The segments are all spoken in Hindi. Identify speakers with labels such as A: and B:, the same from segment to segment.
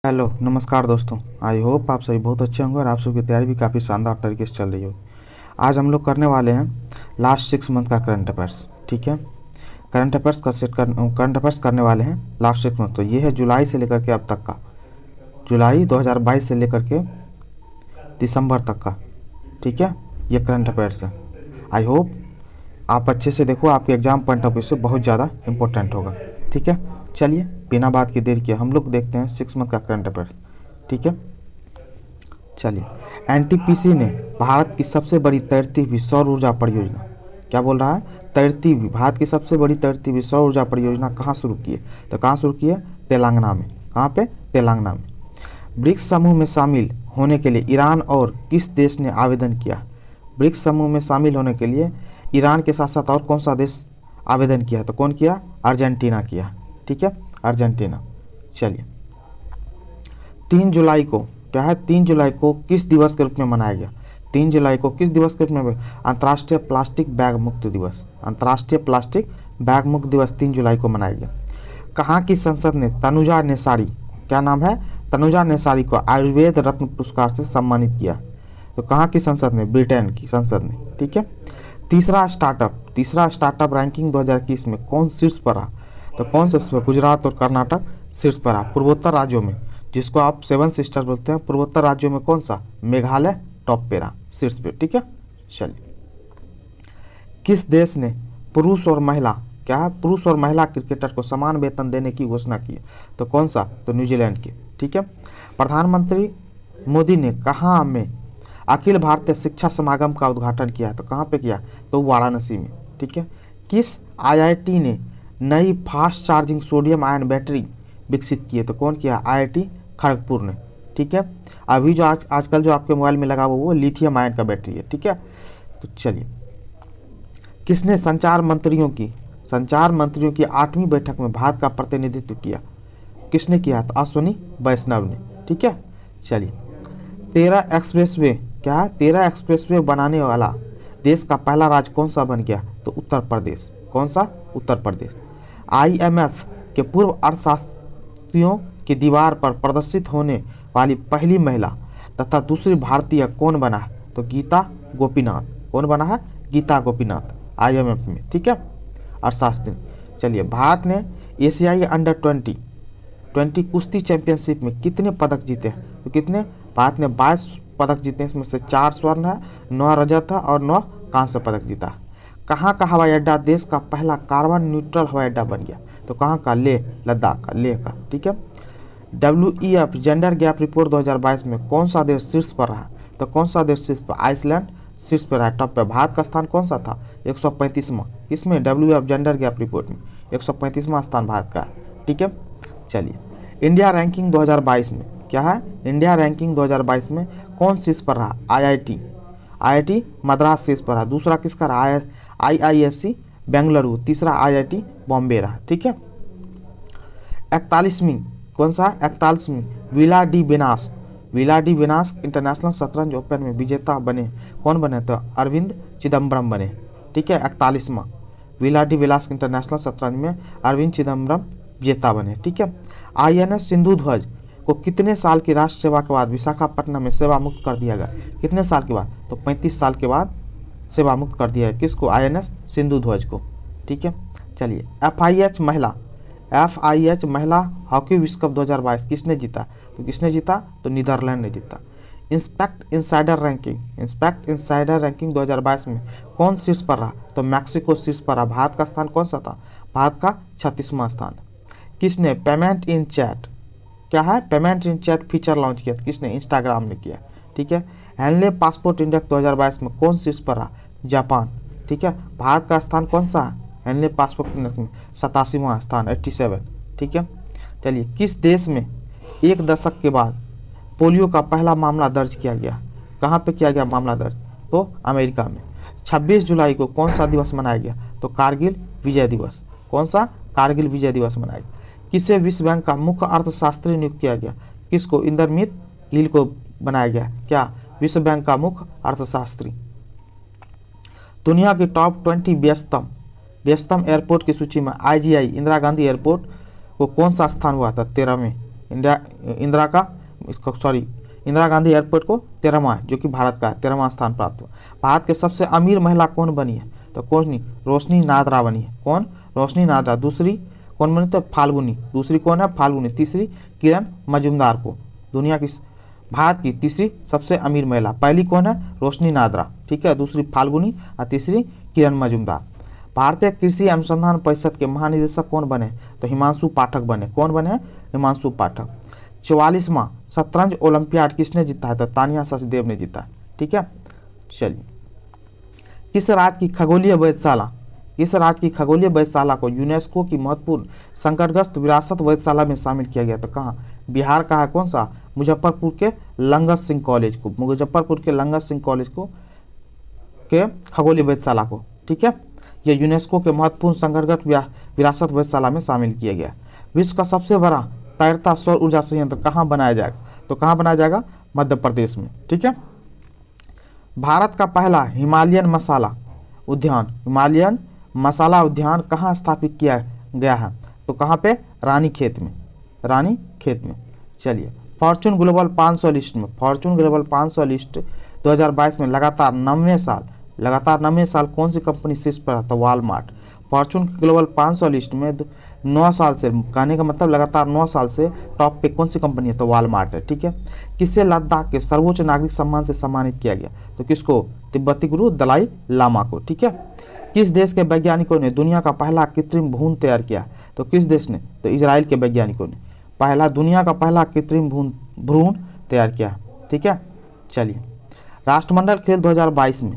A: हेलो नमस्कार दोस्तों। आई होप आप सभी बहुत अच्छे होंगे और आप सबकी तैयारी भी काफ़ी शानदार तरीके से चल रही हो। आज हम लोग करने वाले हैं लास्ट 6 मंथ का करंट अफेयर्स। ठीक है, करंट अफेयर्स करने वाले हैं लास्ट 6 मंथ। तो ये है जुलाई से लेकर के अब तक का, जुलाई 2022 से लेकर के दिसंबर तक का। ठीक है, ये करंट अफेयर्स है। आई होप आप अच्छे से देखो, आपके एग्जाम पॉइंट ऑफ व्यू से बहुत ज़्यादा इंपॉर्टेंट होगा। ठीक है, चलिए बिना बात की देर किए हम लोग देखते हैं 6 मंथ का करंट अफेयर्स। ठीक है, चलिए। एनटीपीसी ने भारत की सबसे बड़ी तैरती हुई सौर ऊर्जा परियोजना, क्या बोल रहा है, तैरती हुई, भारत की सबसे बड़ी तैरती हुई सौर ऊर्जा परियोजना कहाँ शुरू की है? तो कहाँ शुरू की है? तेलंगाना में। कहाँ पे? तेलंगाना में। ब्रिक्स समूह में शामिल होने के लिए ईरान और किस देश ने आवेदन किया? ब्रिक्स समूह में शामिल होने के लिए ईरान के साथ साथ और कौन सा देश आवेदन किया? तो कौन किया? अर्जेंटीना किया। ठीक है, अर्जेंटीना। चलिए, 3 जुलाई को क्या है? 3 जुलाई को किस दिवस के रूप में मनाया गया? 3 जुलाई को किस दिवस के रूप में? अंतर्राष्ट्रीय प्लास्टिक बैग मुक्त दिवस। अंतर्राष्ट्रीय प्लास्टिक बैग मुक्त दिवस 3 जुलाई को मनाया गया। कहाँ की संसद ने तनुजा नेसारी, क्या नाम है, तनुजा नेसारी को आयुर्वेद रत्न पुरस्कार से सम्मानित किया? तो कहाँ की संसद ने? ब्रिटेन की संसद ने। ठीक है। तीसरा स्टार्टअप रैंकिंग 2021 में कौन शीर्ष पर रहा? तो कौन सा? गुजरात और कर्नाटक शीर्ष पर रहा। पूर्वोत्तर राज्यों में, जिसको आप 7 सिस्टर बोलते हैं, पूर्वोत्तर राज्यों में कौन सा? मेघालय टॉप पे रहा, शीर्ष पे। ठीक है, चलिए। किस देश ने पुरुष और महिला, क्या है, पुरुष और महिला क्रिकेटर को समान वेतन देने की घोषणा की है? तो कौन सा? तो न्यूजीलैंड की। ठीक है। प्रधानमंत्री मोदी ने कहाँ में अखिल भारतीय शिक्षा समागम का उद्घाटन किया? तो कहाँ पे किया? तो वाराणसी में। ठीक है। किस आईआईटी ने नई fast charging sodium ion battery विकसित की है? तो कौन किया? आईआईटी खड़गपुर ने। ठीक है। अभी जो आजकल जो आपके मोबाइल में लगा हुआ वो लिथियम आयन का बैटरी है। ठीक है। तो चलिए, किसने संचार मंत्रियों की 8वीं बैठक में भारत का प्रतिनिधित्व किया? किसने किया? तो अश्विनी वैष्णव ने। ठीक है। चलिए, 13 एक्सप्रेसवे, क्या है, 13 एक्सप्रेसवे बनाने वाला देश का पहला राज्य कौन सा बन गया? तो उत्तर प्रदेश। कौन सा? उत्तर प्रदेश। आईएमएफ के पूर्व अर्थशास्त्रियों की दीवार पर प्रदर्शित होने वाली पहली महिला तथा दूसरी भारतीय कौन बना है? तो गीता गोपीनाथ। कौन बना है? गीता गोपीनाथ, आईएमएफ में। ठीक है, अर्थशास्त्री। चलिए, भारत ने एशियाई अंडर 20 कुश्ती चैंपियनशिप में कितने पदक जीते हैं? तो कितने? भारत ने 22 पदक जीते हैं, इसमें से 4 स्वर्ण है, 9 रजत है और 9 कांस्य पदक जीता है। कहाँ का हवाई अड्डा देश का पहला कार्बन न्यूट्रल हवाई अड्डा बन गया? तो कहाँ का? लेह, लद्दाख का, लेह का। ठीक है। WEF जेंडर गैप रिपोर्ट 2022 में कौन सा देश शीर्ष पर रहा? तो कौन सा देश शीर्ष पर? आइसलैंड शीर्ष पर रहा, टॉप पे। भारत का स्थान कौन सा था? 135वां। इसमें WEF जेंडर गैप रिपोर्ट में 135वां स्थान भारत का। ठीक है। चलिए, इंडिया रैंकिंग 2022 में, क्या है, इंडिया रैंकिंग 2022 में कौन शीर्ष पर रहा? आईआईटी मद्रास शीर्ष पर रहा। दूसरा किसका रहा? IISc बेंगलुरु। तीसरा IIT बॉम्बे रहा। ठीक है। 41वीं, कौन सा? 41वीं विला डी विनास इंटरनेशनल शतरंज ओपन में विजेता बने। कौन बने? तो अरविंद चिदम्बरम बने। ठीक है, 41वां विला डी विलास इंटरनेशनल शतरंज में अरविंद चिदम्बरम विजेता बने। ठीक है। INS सिंधु ध्वज को कितने साल की राष्ट्र सेवा के बाद विशाखापट्टनम में सेवा मुक्त कर दिया गया? कितने साल के बाद? तो 35 साल के बाद सेवा मुक्त कर दिया है। किसको? INS सिंधु ध्वज को। ठीक है। चलिए, FIH महिला हॉकी विश्व कप 2022 किसने जीता? तो किसने जीता? तो नीदरलैंड ने जीता। इंस्पेक्ट इनसाइडर रैंकिंग 2022 में कौन शीर्ष पर रहा? तो मैक्सिको शीर्ष पर रहा। भारत का स्थान कौन सा था? भारत का 36वां स्थान। किसने पेमेंट इन चैट, क्या है, payment in chat feature launch किया? किसने? इंस्टाग्राम ने किया। ठीक है। हैंडले पासपोर्ट इंडेक्स 2022 में कौन शीर्ष पर रहा? जापान। ठीक है। भारत का स्थान कौन सा है हैंडले पासपोर्ट इंडेक्स में? 87वां स्थान, 87। ठीक है। चलिए, किस देश में 1 दशक के बाद पोलियो का पहला मामला दर्ज किया गया? कहाँ पे किया गया मामला दर्ज? तो अमेरिका में। 26 जुलाई को कौन सा दिवस मनाया गया? तो कारगिल विजय दिवस। कौन सा? कारगिल विजय दिवस मनाया गया। किसे विश्व बैंक का मुख्य अर्थशास्त्री नियुक्त किया गया? किसको? इंदरमीत गिल को बनाया गया, क्या, विश्व बैंक का मुख्य अर्थशास्त्री। दुनिया की टॉप 20 व्यस्तम एयरपोर्ट की सूची में IGI इंदिरा गांधी एयरपोर्ट को कौन सा स्थान हुआ था? 13वें। इंदिरा गांधी एयरपोर्ट को 13वां, जो कि भारत का 13वां स्थान प्राप्त हुआ। भारत के सबसे अमीर महिला कौन बनी है? तो कौन नहीं, रोशनी नादरा बनी है। कौन? रोशनी नादरा। दूसरी कौन बनी? तो फाल्गुनी। दूसरी कौन है? फाल्गुनी। तीसरी किरण मजूमदार को दुनिया की भारत की तीसरी सबसे अमीर महिला। पहली कौन है? रोशनी नादरा, ठीक है। दूसरी फाल्गुनी और तीसरी किरण मजूमदार। भारतीय कृषि अनुसंधान परिषद के महानिदेशक कौन बने? तो हिमांशु पाठक बने। कौन बने? हिमांशु पाठक। 44वां शतरंज ओलंपियाड किसने जीता है? तो तानिया सचदेव ने जीता है, ठीक है। चलिए, किस राज्य की खगोलीय वेधशाला को यूनेस्को की महत्वपूर्ण संकटग्रस्त विरासत वेधशाला में शामिल किया गया? तो कहाँ? बिहार का है। कौन सा? मुजफ्फरपुर के लंगट सिंह कॉलेज को के खगोलीय वेधशाला को, ठीक है। यह यूनेस्को के महत्वपूर्ण संकटग्रस्त विरासत वेधशाला में शामिल किया गया। विश्व का सबसे बड़ा तैरता सौर ऊर्जा संयंत्र कहाँ बनाया जाएगा? तो कहाँ बनाया जाएगा? मध्य प्रदेश में, ठीक है। भारत का पहला हिमालयन मसाला उद्यान कहाँ स्थापित किया गया है? तो कहाँ पे? रानीखेत में। चलिए, फॉर्च्यून ग्लोबल 500 लिस्ट 2022 में लगातार 90 साल कौन सी कंपनी शीर्ष पर है? तो वॉलमार्ट। फॉर्च्यून ग्लोबल 500 लिस्ट में 9 साल से, कहने का मतलब लगातार 9 साल से टॉप पे कौन सी कंपनी है? तो वॉलमार्ट है, ठीक है। किसे लद्दाख के सर्वोच्च नागरिक सम्मान से सम्मानित किया गया? तो किसको? तिब्बती गुरु दलाई लामा को, ठीक है। किस देश के वैज्ञानिकों ने दुनिया का पहला कृत्रिम भ्रूण तैयार किया? तो किस देश ने? तो इजराइल के वैज्ञानिकों ने दुनिया का पहला कृत्रिम भ्रूण तैयार किया, ठीक है। चलिए, राष्ट्रमंडल खेल 2022 में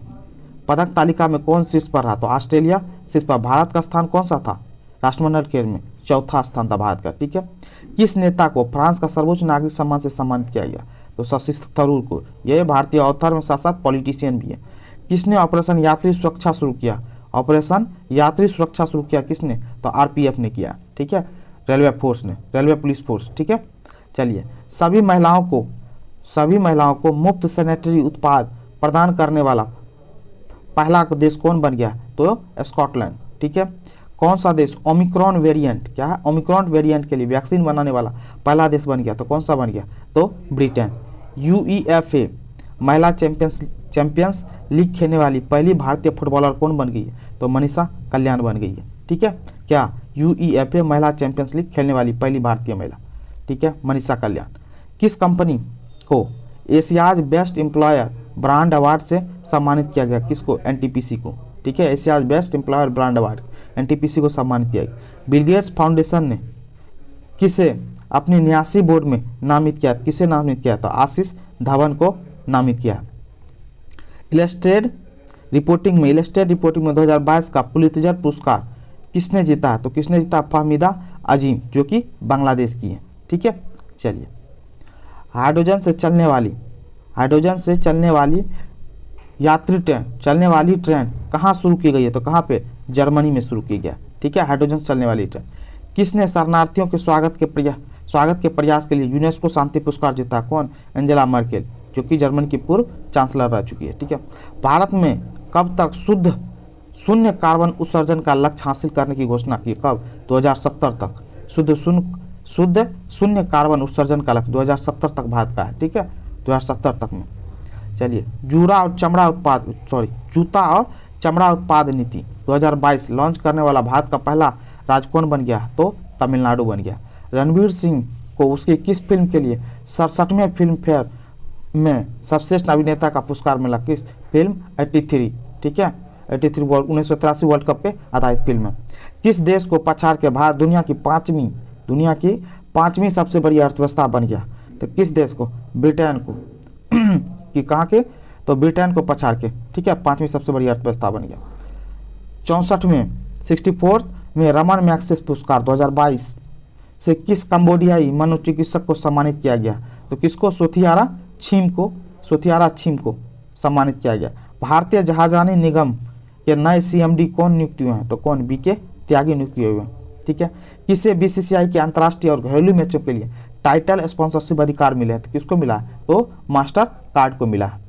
A: पदक तालिका में कौन शीर्ष पर रहा? तो ऑस्ट्रेलिया शीर्ष पर। भारत का स्थान कौन सा था राष्ट्रमंडल खेल में? चौथा स्थान था भारत का, ठीक है। किस नेता को फ्रांस का सर्वोच्च नागरिक सम्मान से सम्मानित किया गया? तो शशि थरूर को। यह भारतीय ऑथर में साथ साथ पॉलिटिशियन भी है। किसने ऑपरेशन यात्री सुरक्षा शुरू किया? किसने? तो आरपीएफ ने किया, ठीक है। रेलवे पुलिस फोर्स, ठीक है। चलिए, सभी महिलाओं को मुफ्त सैनिटरी उत्पाद प्रदान करने वाला पहला देश कौन बन गया? तो स्कॉटलैंड, ठीक है। कौन सा देश ओमिक्रॉन वेरिएंट के लिए वैक्सीन बनाने वाला पहला देश बन गया? तो कौन सा बन गया? तो ब्रिटेन। यूईएफए महिला चैंपियंस लीग खेलने वाली पहली भारतीय फुटबॉलर कौन बन गई है? तो मनीषा कल्याण बन गई है, ठीक है। क्या? यूईएफए महिला चैंपियंस लीग खेलने वाली पहली भारतीय महिला, ठीक है, मनीषा कल्याण। किस कंपनी को Asia's best employer brand award से सम्मानित किया गया? किसको? एनटीपीसी को, ठीक है। Asia's best employer brand award NTPC को सम्मानित किया गया। बिल गेट्स फाउंडेशन ने किसे अपनी न्यासी बोर्ड में नामित किया? किसे नामित किया? तो आशीष धवन को नामित किया। इलस्ट्रेटेड रिपोर्टिंग में 2022 का पुलित्जर पुरस्कार किसने जीता है? तो किसने जीता? फहमीदा अजीम, जो कि बांग्लादेश की है, ठीक है। चलिए, हाइड्रोजन से चलने वाली ट्रेन कहाँ शुरू की गई है? तो कहाँ पे? जर्मनी में शुरू की गया, ठीक है, हाइड्रोजन से चलने वाली ट्रेन। किसने शरणार्थियों के स्वागत के प्रयास के लिए यूनेस्को शांति पुरस्कार जीता? कौन? एंजेला मर्केल, जो कि जर्मनी की पूर्व चांसलर रह चुकी है, ठीक है। भारत में कब तक शून्य कार्बन उत्सर्जन का लक्ष्य हासिल करने की घोषणा की? कब? 2070 तक। शुद्ध शून्य कार्बन उत्सर्जन का लक्ष्य 2070 तक भारत का है, ठीक है, 2070 तक में। चलिए, जूता और चमड़ा उत्पाद नीति 2022 लॉन्च करने वाला भारत का पहला राज्य कौन बन गया? तो तमिलनाडु बन गया। रणवीर सिंह को उसकी किस फिल्म के लिए 67वें फिल्म फेयर में सर्वश्रेष्ठ अभिनेता का पुरस्कार मिला? किस फिल्म? 83, ठीक है, 1983 वर्ल्ड कप पे आधारित फिल्म है। किस देश को पछाड़ के भारत दुनिया की पांचवी सबसे बड़ी अर्थव्यवस्था बन गया? तो किस देश को? ब्रिटेन को। कि कहाँ के? तो ब्रिटेन को पछाड़ के, ठीक है, पांचवी सबसे बड़ी अर्थव्यवस्था बन गया। 64 में रमन मैग्सेसे पुरस्कार 2022 से किस कंबोडियाई मनोचिकित्सक को सम्मानित किया गया? तो किसको? सोथियारा छीम को सम्मानित किया गया। भारतीय जहाजरानी निगम के नए सीएमडी कौन नियुक्त हुए हैं? तो कौन? बीके त्यागी नियुक्त हुए हैं, ठीक है। किसे बीसीसीआई के अंतर्राष्ट्रीय और घरेलू मैचों के लिए टाइटल स्पॉन्सरशिप अधिकार मिले हैं? तो किसको मिला है? तो मास्टर कार्ड को मिला है।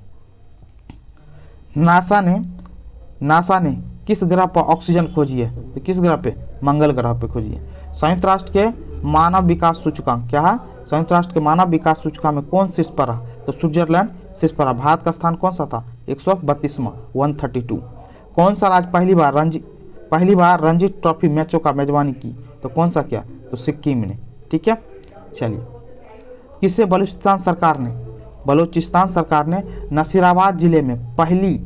A: नासा ने किस ग्रह पर ऑक्सीजन खोजी है? तो किस ग्रह पे? मंगल ग्रह पे खोजी है। संयुक्त राष्ट्र के मानव विकास सूचकांक क्या है? संयुक्त राष्ट्र के मानव विकास सूचकांक में कौन शीर्ष पर रहा? तो स्विट्जरलैंड शीर्ष पर रहा। भारत का स्थान कौन सा था? 132वां, 132। कौन सा राज्य पहली बार रणजी ट्रॉफी मैचों का मेजबानी की? तो कौन सा किया? तो सिक्किम ने। ठीक है, चलिए। किसे बलूचिस्तान सरकार ने नसीराबाद जिले में पहली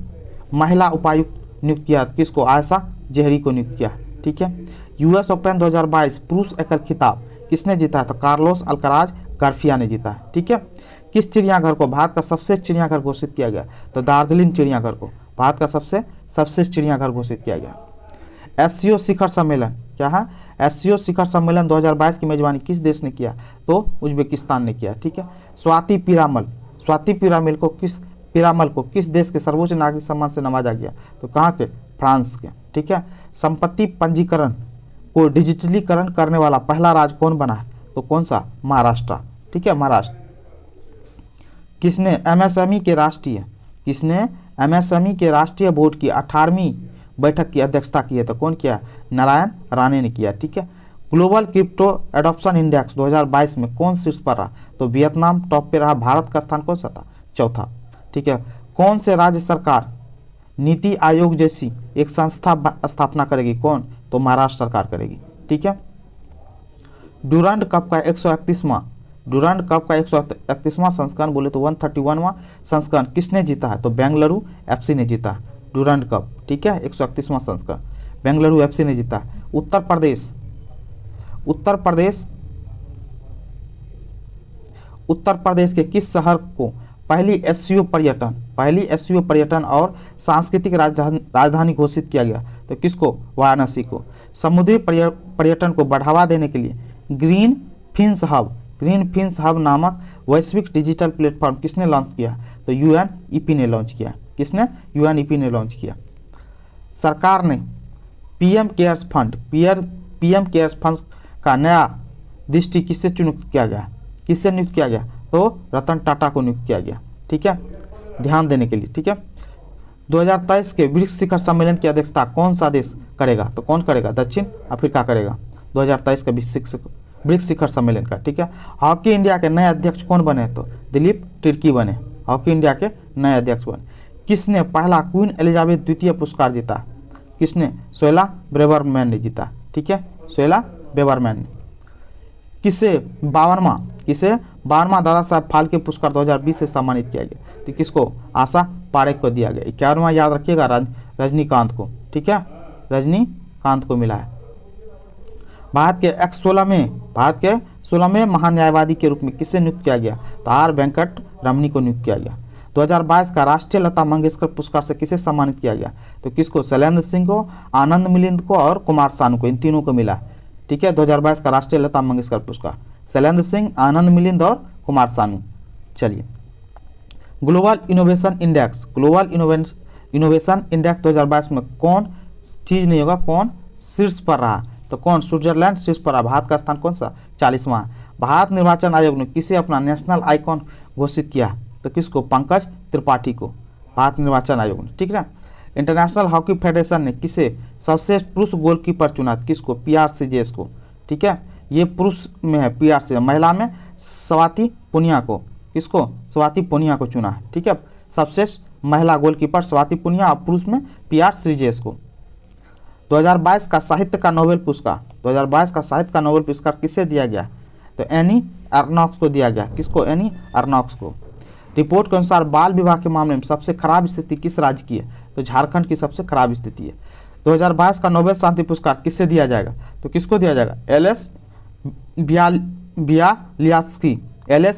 A: महिला उपायुक्त नियुक्त किया? किसको? आयशा जहरी को नियुक्त किया। ठीक है। यूएस ओपन 2022 पुरुष एकल खिताब किसने जीता है? तो कार्लोस अल्कराज गार्सिया ने जीता है। ठीक है। किस चिड़ियाघर को भारत का सबसे चिड़ियाघर घोषित किया गया? तो दार्जिलिंग चिड़ियाघर को भारत का सबसे चिड़ियाघर घोषित किया गया। एससीओ शिखर सम्मेलन क्या है? एससीओ शिखर सम्मेलन 2022 की मेजबानी किस देश ने किया? तो उज्बेकिस्तान ने किया। ठीक है। स्वाति पिरामल को किस देश के सर्वोच्च नागरिक सम्मान से नवाजा गया? तो कहाँ के? फ्रांस के। ठीक है। संपत्ति पंजीकरण को डिजिटलीकरण करने वाला पहला राज्य कौन बना है? तो कौन सा? महाराष्ट्र। ठीक है, महाराष्ट्र। किसने एमएसएमई के राष्ट्रीय बोर्ड की 18वीं बैठक की अध्यक्षता की है? तो कौन किया? नारायण राणे ने किया। ठीक है। ग्लोबल क्रिप्टो एडॉप्शन इंडेक्स 2022 में कौन शीर्ष पर रहा? तो वियतनाम टॉप पे रहा। भारत का स्थान कौन सा था? चौथा। ठीक है। कौन से राज्य सरकार नीति आयोग जैसी एक संस्था स्थापना करेगी? कौन? तो महाराष्ट्र सरकार करेगी। ठीक है। डुरंड कप का 131वां संस्करण बोले तो 131वां संस्करण किसने जीता है? तो बेंगलुरु एफसी ने जीता है डुरंड कप। ठीक है, 131वां संस्करण बेंगलुरु एफसी ने जीता है। उत्तर प्रदेश के किस शहर को पहली एससीओ पर्यटन और सांस्कृतिक राजधानी घोषित किया गया? तो किसको? वाराणसी को। समुद्री पर्यटन को बढ़ावा देने के लिए ग्रीन फिन्स हब नामक वैश्विक डिजिटल प्लेटफॉर्म किसने लॉन्च किया? तो यूएनईपी ने लॉन्च किया। किसने? यूएनईपी ने लॉन्च किया। सरकार ने पीएम केयर्स फंड का नया दृष्टि किससे नियुक्त किया गया? तो रतन टाटा को नियुक्त किया गया। ठीक है, ध्यान देने के लिए। ठीक है। 2023 के ब्रिक्स शिखर सम्मेलन की अध्यक्षता कौन सा देश करेगा? तो कौन करेगा? दक्षिण अफ्रीका करेगा 2023 का ब्रिक्स शिखर सम्मेलन का। ठीक है। हॉकी इंडिया के नए अध्यक्ष कौन बने? तो दिलीप तिर्की बने हॉकी इंडिया के नए अध्यक्ष बने। किसने पहला क्वीन एलिजाबेथ द्वितीय पुरस्कार जीता? किसने? सोहेला ब्रेवरमैन ने जीता। ठीक है, सोहेला ब्रेवरमैन ने। किसे 52वां दादा साहब फाल्के पुरस्कार 2020 से सम्मानित किया गया? तो किसको? आशा पारेख को दिया गया। 51वां याद रखिएगा रजनीकांत को। ठीक है, रजनीकांत को मिला है। भारत के 16वें महान्यायवादी के रूप में किसे नियुक्त किया गया? तो आर वेंकट रमनी को नियुक्त किया गया। 2022 का राष्ट्रीय लता मंगेशकर पुरस्कार से किसे सम्मानित किया गया? तो किसको? शैलेंद्र सिंह को, आनंद मिलिंद को और कुमार सानू को, इन तीनों को मिला। ठीक है, 2022 का राष्ट्रीय लता मंगेशकर पुरस्कार शैलेंद्र सिंह, आनंद मिलिंद और कुमार सानू। चलिए, ग्लोबल इनोवेशन इंडेक्स 2022 में कौन चीज नहीं होगा? कौन शीर्ष पर रहा? तो कौन? स्विट्जरलैंड शीर्ष पर रहा। भारत का स्थान कौन सा? 40वां। भारत निर्वाचन आयोग ने किसे अपना नेशनल आइकॉन घोषित किया? तो किसको? पंकज त्रिपाठी को, भारत निर्वाचन आयोग ने। ठीक है। इंटरनेशनल हॉकी फेडरेशन ने किसे सर्वश्रेष्ठ पुरुष गोलकीपर चुना? किसको? पीआर सीजेस को। ठीक है, ये पुरुष में है पीआर सीजेस, महिला में स्वाति पुनिया को। किसको? स्वाति पुनिया को चुना है। ठीक है, सर्वश्रेष्ठ महिला गोलकीपर स्वाति पुनिया और पुरुष में पीआर सीजेस को। 2022 का साहित्य का नोबेल पुरस्कार किसे दिया गया? तो एनी अर्नॉक्स को दिया गया। किसको? एनी अर्नॉक्स को। रिपोर्ट के अनुसार बाल विवाह के मामले में सबसे खराब स्थिति किस राज्य की है? तो झारखंड की सबसे खराब स्थिति है। 2022 का नोबेल शांति पुरस्कार किससे दिया जाएगा? तो किसको दिया जाएगा? एल.एस.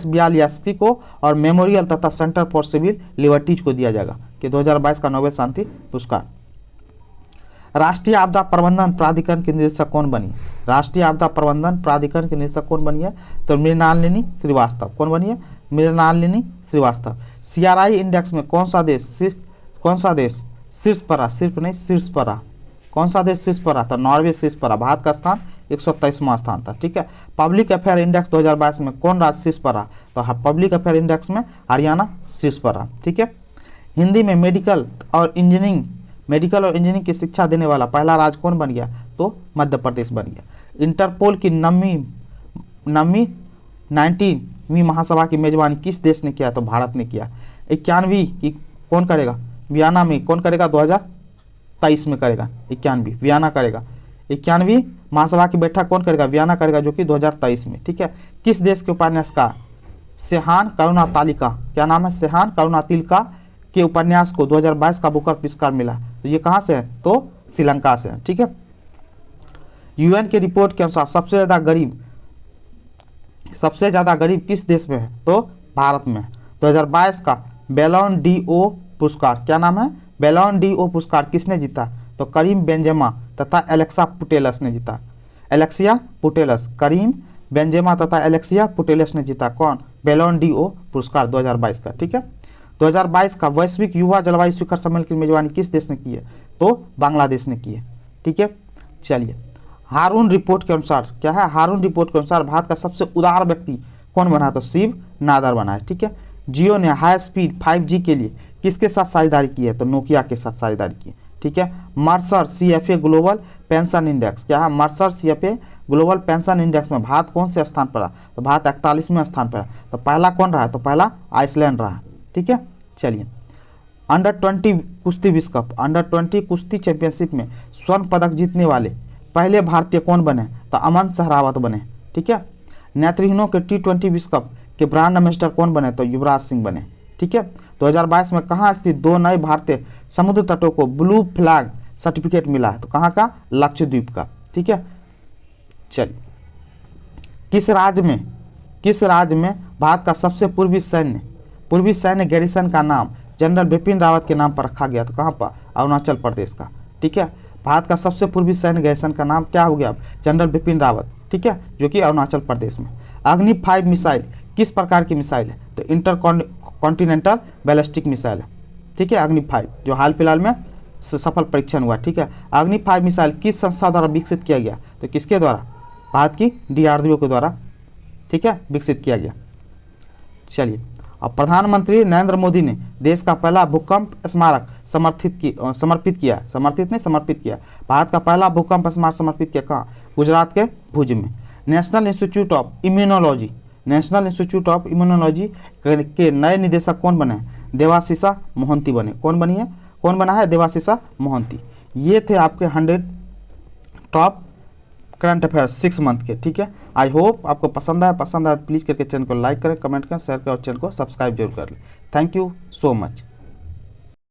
A: बियालियास्की को और मेमोरियल तथा सेंटर फॉर सिविल लिबर्टीज को दिया जाएगा कि 2022 का नोबेल शांति पुरस्कार। राष्ट्रीय आपदा प्रबंधन प्राधिकरण के निदेशक कौन बनी? राष्ट्रीय आपदा प्रबंधन प्राधिकरण के निदेशक कौन बनी है? तो मृणालिनी श्रीवास्तव। कौन बनी है? मृणालिनी श्रीवास्तव। सीआरआई इंडेक्स में कौन सा देश शीर्ष पर रहा? सिर्फ नहीं, शीर्ष पर रहा। कौन सा देश शीर्ष पर रहा था? नॉर्वे शीर्ष पर रहा। भारत का स्थान 123वां स्थान था। ठीक है। पब्लिक अफेयर इंडेक्स 2022 में कौन राज्य शीर्ष पर रहा? तो पब्लिक अफेयर इंडेक्स में हरियाणा शीर्ष पर रहा। ठीक है। हिंदी में मेडिकल और इंजीनियरिंग की शिक्षा देने वाला पहला राज्य कौन बन गया? तो मध्य प्रदेश बन गया। इंटरपोल की नवीं 19वीं महासभा की मेजबानी किस देश ने किया? तो भारत ने किया। 91वीं की कौन करेगा? वियना में कौन करेगा? 2023 में करेगा। 91वीं वियना करेगा। 91वीं महासभा की बैठक कौन करेगा? वियना करेगा, जो कि 2023 में। ठीक है। किस देश के उपन्यासकार सेहान करुणातालिका, क्या नाम है? सेहान करुणातिलका के उपन्यास को 2022 का बुकर पुरस्कार मिला। तो ये कहाँ से है? तो श्रीलंका से है। ठीक है। यूएन की रिपोर्ट के अनुसार सबसे ज्यादा गरीब किस देश में है? तो भारत में है। 2022 का बैलोन डी ओ पुरस्कार, क्या नाम है? बैलोन डी ओ पुरस्कार किसने जीता? तो करीम बेंजेमा तथा एलेक्सा पुटेलस ने जीता। एलेक्सिया पुटेलस, करीम बेंजेमा तथा एलेक्सिया पुटेलस ने जीता कौन? बैलोन डी ओ पुरस्कार 2022 का। ठीक है। 2022 का वैश्विक युवा जलवायु शिखर सम्मेलन की मेजबानी किस देश ने की है? तो बांग्लादेश ने की है। ठीक है। चलिए, हारून रिपोर्ट के अनुसार क्या है? हारून रिपोर्ट के अनुसार भारत का सबसे उदार व्यक्ति कौन बना? तो शिव नादर बना है। ठीक है। जियो ने हाई स्पीड 5G के लिए किसके साथ साझेदारी की है? तो नोकिया के साथ साझेदारी की है। ठीक है। Mercer CFA global pension index, क्या है? Mercer CFA global pension index में भारत कौन से स्थान पर रहा? तो भारत 41वें स्थान पर है। तो पहला कौन रहा? तो पहला आइसलैंड रहा। ठीक है। चलिए, अंडर-20 कुश्ती विश्व कप, अंडर-20 कुश्ती चैंपियनशिप में स्वर्ण पदक जीतने वाले पहले भारतीय कौन बने? तो अमन सहरावत बने। ठीक है। नेत्रहीनों के T20 विश्व कप के ब्रांड एम्बेसडर कौन बने? तो युवराज सिंह बने। ठीक है। 2022 में कहाँ स्थित 2 नए भारतीय समुद्र तटों को ब्लू फ्लैग सर्टिफिकेट मिला है? तो कहाँ का? लक्षद्वीप का। ठीक है। चलिए, किस राज्य में भारत का सबसे पूर्वी सैन्य गैरिसन का नाम जनरल बिपिन रावत के नाम पर रखा गया? तो कहाँ पर? अरुणाचल प्रदेश का। ठीक है। भारत का सबसे पूर्वी सैन्य गैरिसन का नाम क्या हो गया? जनरल बिपिन रावत। ठीक है, जो कि अरुणाचल प्रदेश में। अग्नि 5 मिसाइल किस प्रकार की मिसाइल है? तो इंटर कॉन्टिनेंटल बैलिस्टिक मिसाइल है। ठीक है। अग्नि 5 जो हाल फिलहाल में सफल परीक्षण हुआ। ठीक है। अग्नि 5 मिसाइल किस संस्था द्वारा विकसित किया गया? तो किसके द्वारा? भारत की DRDO के द्वारा। ठीक है, विकसित किया गया। चलिए, अब प्रधानमंत्री नरेंद्र मोदी ने देश का पहला भूकंप स्मारक समर्पित किया। भारत का पहला भूकंप स्मारक समर्पित किया कहाँ? गुजरात के भुज में। नेशनल इंस्टीट्यूट ऑफ इम्यूनोलॉजी के नए निदेशक कौन बने? देवाशीषा मोहंती बने। कौन बना है? देवाशीषा मोहंती। ये थे आपके 100 टॉप करंट अफेयर्स 6 मंथ के। ठीक है। आई होप आपको पसंद आया। प्लीज़ करके चैनल को लाइक करें, कमेंट करें, शेयर करें और चैनल को सब्सक्राइब जरूर कर लें। Thank you so much.